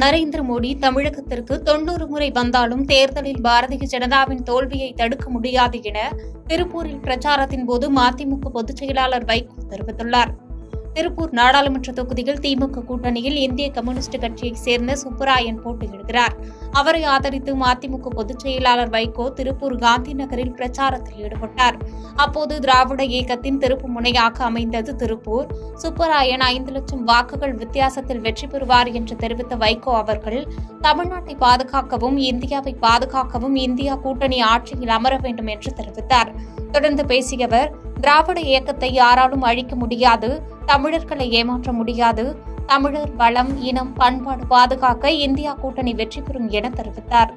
நரேந்திர மோடி தமிழகத்திற்கு 90 முறை வந்தாலும் தேர்தலில் பாரதிய ஜனதாவின் தோல்வியை தடுக்க முடியாது என திருப்பூரில் பிரச்சாரத்தின் போது மதிமுக பொதுச் செயலாளர் வைகோ தெரிவித்துள்ளார். திருப்பூர் நாடாளுமன்ற தொகுதியில் திமுக கூட்டணியில் இந்திய கம்யூனிஸ்ட் கட்சியைச் சேர்ந்த சுப்பராயன் போட்டியிடுகிறார். அவரை ஆதரித்து மதிமுக பொதுச் செயலாளர் வைகோ திருப்பூர் காந்தி நகரில் பிரச்சாரத்தில் ஈடுபட்டார். அப்போது திராவிட இயக்கத்தின் திருப்பு முனையாக அமைந்தது திருப்பூர். சுப்பராயன் 5 லட்சம் வாக்குகள் வித்தியாசத்தில் வெற்றி பெறுவார் என்று தெரிவித்த வைகோ அவர்கள் தமிழ்நாட்டை பாதுகாக்கவும் இந்தியாவை பாதுகாக்கவும் இந்தியா கூட்டணி ஆட்சியில் அமர வேண்டும் என்று தெரிவித்தார். தொடர்ந்து பேசிய அவர், திராவிட இயக்கத்தை யாராலும் அழிக்க முடியாது, தமிழர்களை ஏமாற்ற முடியாது, தமிழர் வளம், இனம், பண்பாடு பாதுகாக்க இந்தியா கூட்டணி வெற்றி பெறும் என தெரிவித்தார்.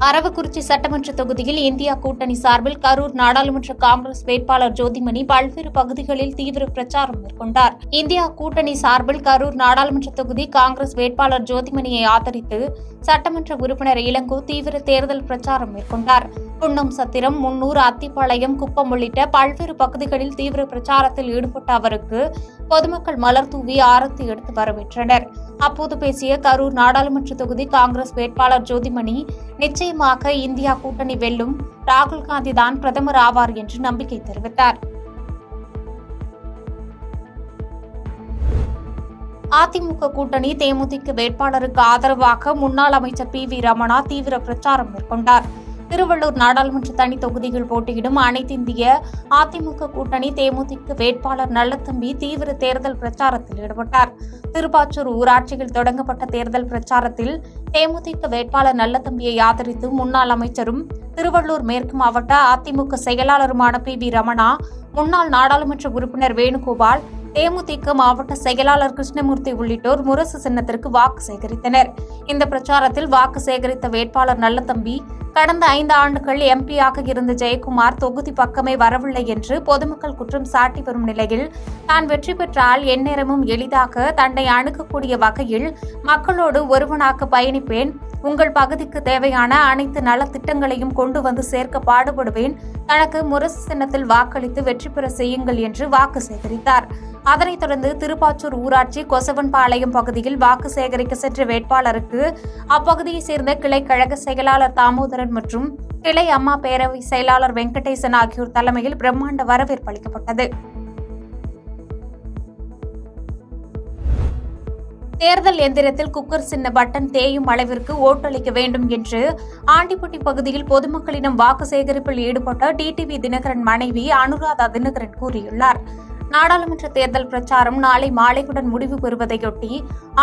அரவக்குறிச்சி சட்டமன்ற தொகுதியில் இந்தியா கூட்டணி சார்பில் கரூர் நாடாளுமன்ற காங்கிரஸ் வேட்பாளர் ஜோதிமணி பல்வேறு பகுதிகளில் தீவிர பிரச்சாரம் மேற்கொண்டார். இந்தியா கூட்டணி சார்பில் கரூர் நாடாளுமன்ற தொகுதி காங்கிரஸ் வேட்பாளர் ஜோதிமணியை ஆதரித்து சட்டமன்ற உறுப்பினர் இளங்கோ தீவிர தேர்தல் பிரச்சாரம் மேற்கொண்டார். குன்னம் சத்திரம், முன்னூர், அத்திப்பாளையம், குப்பம் உள்ளிட்ட பல்வேறு பகுதிகளில் தீவிர பிரச்சாரத்தில் ஈடுபட்ட அவருக்கு பொதுமக்கள் மலர் தூவி ஆரத்தி எடுத்து வரவேற்றனர். அப்போது பேசிய கரூர் நாடாளுமன்ற தொகுதி காங்கிரஸ் வேட்பாளர் ஜோதிமணி, நிச்சயமாக இந்தியா கூட்டணி வெல்லும், ராகுல் காந்தி தான் பிரதமர் ஆவார் என்று நம்பிக்கை தெரிவித்தார். அதிமுக கூட்டணி தேமுதிக வேட்பாளருக்கு ஆதரவாக முன்னாள் அமைச்சர் பி.வி. ரமணா தீவிர பிரச்சாரம் மேற்கொண்டார். திருவள்ளூர் நாடாளுமன்ற தனி தொகுதியில் போட்டியிடும் அனைத்திந்திய அதிமுக கூட்டணி தேமுதிக வேட்பாளர் நல்லதம்பி தீவிர தேர்தல் பிரச்சாரத்தில் ஈடுபட்டார். திருப்பாச்சூர் ஊராட்சியில் தொடங்கப்பட்ட தேர்தல் பிரச்சாரத்தில் தேமுதிக வேட்பாளர் நல்லதம்பியை ஆதரித்து முன்னாள் அமைச்சரும் திருவள்ளூர் மேற்கு மாவட்ட அதிமுக செயலாளருமான பி.வி. ரமணா, முன்னாள் நாடாளுமன்ற உறுப்பினர் வேணுகோபால், தேமுதிக மாவட்ட செயலாளர் கிருஷ்ணமூர்த்தி உள்ளிட்டோர் முரசு சின்னத்திற்கு வாக்கு சேகரித்தனர். இந்த பிரச்சாரத்தில் வாக்கு சேகரித்த வேட்பாளர் நல்லதம்பி, கடந்த 5 ஆண்டுகள் எம்பியாக இருந்த ஜெயக்குமார் தொகுதி பக்கமே வரவில்லை என்று பொதுமக்கள் குற்றம் சாட்டி வரும் நிலையில் தான் வெற்றி பெற்றால் எந்நேரமும் எளிதாக தன்னை அணுகக்கூடிய வகையில் மக்களோடு ஒருவனாக பயணிப்பேன், உங்கள் பகுதிக்கு தேவையான அனைத்து நலத்திட்டங்களையும் கொண்டு வந்து சேர்க்க பாடுபடுவேன், தனக்கு முரசு சின்னத்தில் வாக்களித்து வெற்றி பெற செய்யுங்கள் என்று வாக்கு சேகரித்தார். அதனைத் தொடர்ந்து திருப்பாச்சூர் ஊராட்சி கொசவன்பாளையம் பகுதியில் வாக்கு சேகரிக்க சென்ற வேட்பாளருக்கு அப்பகுதியைச் சேர்ந்த கிளை கழக செயலாளர் தாமோதரன் மற்றும் கிளை அம்மா பேரவை செயலாளர் வெங்கடேசன் ஆகியோர் தலைமையில் பிரம்மாண்ட வரவேற்பு அளிக்கப்பட்டது. தேர்தல் எந்திரத்தில் குக்கர் சின்ன பட்டன் தேயும் அளவிற்கு ஓட்டளிக்க வேண்டும் என்று ஆண்டிப்பட்டி பகுதியில் பொதுமக்களிடம் வாக்கு சேகரிப்பில் ஈடுபட்ட டிடிவி தினகரன் மனைவி அனுராதா தினகரன் கூறியுள்ளார். நாடாளுமன்ற தேர்தல் பிரச்சாரம் நாளை மாலையுடன் முடிவு பெறுவதையொட்டி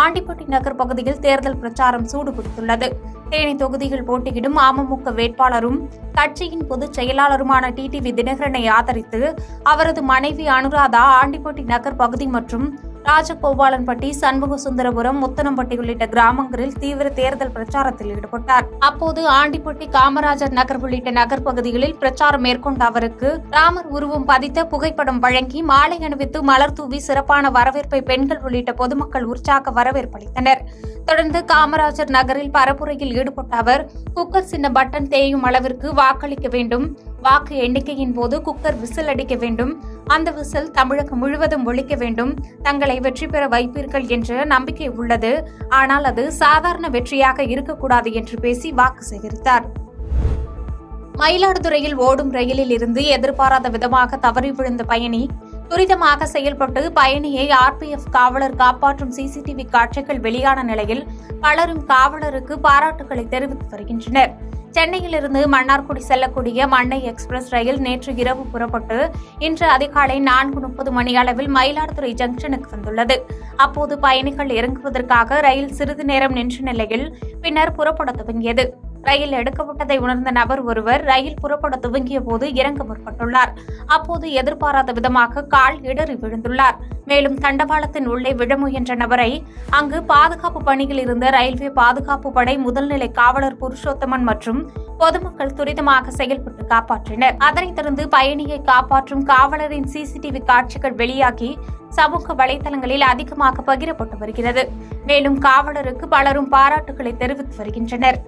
ஆண்டிப்பட்டி நகர் பகுதியில் தேர்தல் பிரச்சாரம் சூடுபிடித்துள்ளது. தேனி தொகுதியில் போட்டியிடும் அமமுக வேட்பாளரும் கட்சியின் பொதுச் செயலாளருமான டிடிவி தினகரனை ஆதரித்து அவரது மனைவி அனுராதா ஆண்டிப்பட்டி நகர் பகுதி மற்றும் ராஜகோபாலன்பட்டி, சண்முக சுந்தரபுரம், முத்தனம்பட்டி உள்ளிட்ட கிராமங்களில் தீவிர தேர்தல் பிரச்சாரத்தில் ஈடுபட்டார். அப்போது ஆண்டிப்பட்டி, காமராஜர் நகர் உள்ளிட்ட நகர் பகுதிகளில் பிரச்சாரம் மேற்கொண்ட அவருக்கு ராமர் உருவம் பதித்த புகைப்படம் வழங்கி மாலை அணிவித்து மலர் தூவி சிறப்பான வரவேற்பை பெண்கள் உள்ளிட்ட பொதுமக்கள் உற்சாக வரவேற்பளித்தனர். தொடர்ந்து காமராஜர் நகரில் பரப்புரையில் ஈடுபட்ட அவர், குக்கர் சின்ன பட்டன் தேயும் அளவிற்கு வாக்களிக்க வேண்டும், வாக்கு எண்ணிக்கையின் போது குக்கர் விசில் அடிக்க வேண்டும், அந்த விசில் தமிழகம் முழுவதும் ஒலிக்க வேண்டும், தங்களை வெற்றி பெற வைப்பீர்கள் என்ற நம்பிக்கை உள்ளது, ஆனால் அது சாதாரண வெற்றியாக இருக்கக்கூடாது என்று பேசி வாக்கு சேகரித்தார். மயிலாடுதுறையில் ஓடும் ரயிலில் இருந்து எதிர்பாராத விதமாக தவறி விழுந்த பயணி துரிதமாக செயல்பட்டு பயணியை ஆர்பிஎஃப் காவலர் காப்பாற்றும் சிசிடிவி காட்சிகள் வெளியான நிலையில் பலரும் காவலருக்கு பாராட்டுகளை தெரிவித்து வருகின்றனர். சென்னையிலிருந்து மன்னார்குடி செல்லக்கூடிய மண்ணை எக்ஸ்பிரஸ் ரயில் நேற்று இரவு புறப்பட்டு இன்று அதிகாலை 4:30 மணி அளவில் மயிலாடுதுறை ஜங்ஷனுக்கு வந்துள்ளது. அப்போது பயணிகள் இறங்குவதற்காக ரயில் சிறிது நேரம் நின்ற நிலையில் பின்னர் புறப்பட துவங்கியது. ரயில் எடுக்கப்பட்டதை உணர்ந்த நபர் ஒருவர் ரயில் புறப்பட துவங்கிய போது இறங்க முற்பட்டுள்ளார். அப்போது எதிர்பாராத விதமாக கால் இடறி விழுந்துள்ளார். மேலும் தண்டவாளத்தின் உள்ளே விழ முயன்ற நபரை அங்கு பாதுகாப்பு பணியில் இருந்த ரயில்வே பாதுகாப்பு படை முதல்நிலை காவலர் புருஷோத்தமன் மற்றும் பொதுமக்கள் துரிதமாக செயல்பட்டு காப்பாற்றினர். அதனைத் தொடர்ந்து பயணியை காப்பாற்றும் காவலரின் சிசிடிவி காட்சிகள் வெளியாகி சமூக வலைதளங்களில் அதிகமாக பகிரப்பட்டு வருகிறது. மேலும் காவலருக்கு பலரும் பாராட்டுகளை தெரிவித்து வருகின்றனர்.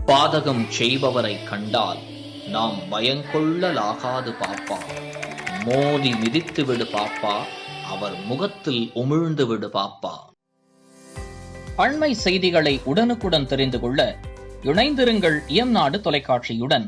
பாதகம் செய்பவரை கண்டால் நாம் பயங்கொள்ளலாகாது பாப்பா, மோதி மிதித்து விடு பாப்பா, அவர் முகத்தில் உமிழ்ந்து விடு பாப்பா. அண்மை செய்திகளை உடனுக்குடன் தெரிந்து கொள்ள இணைந்திருங்கள் இயம்நாடு தொலைக்காட்சியுடன்.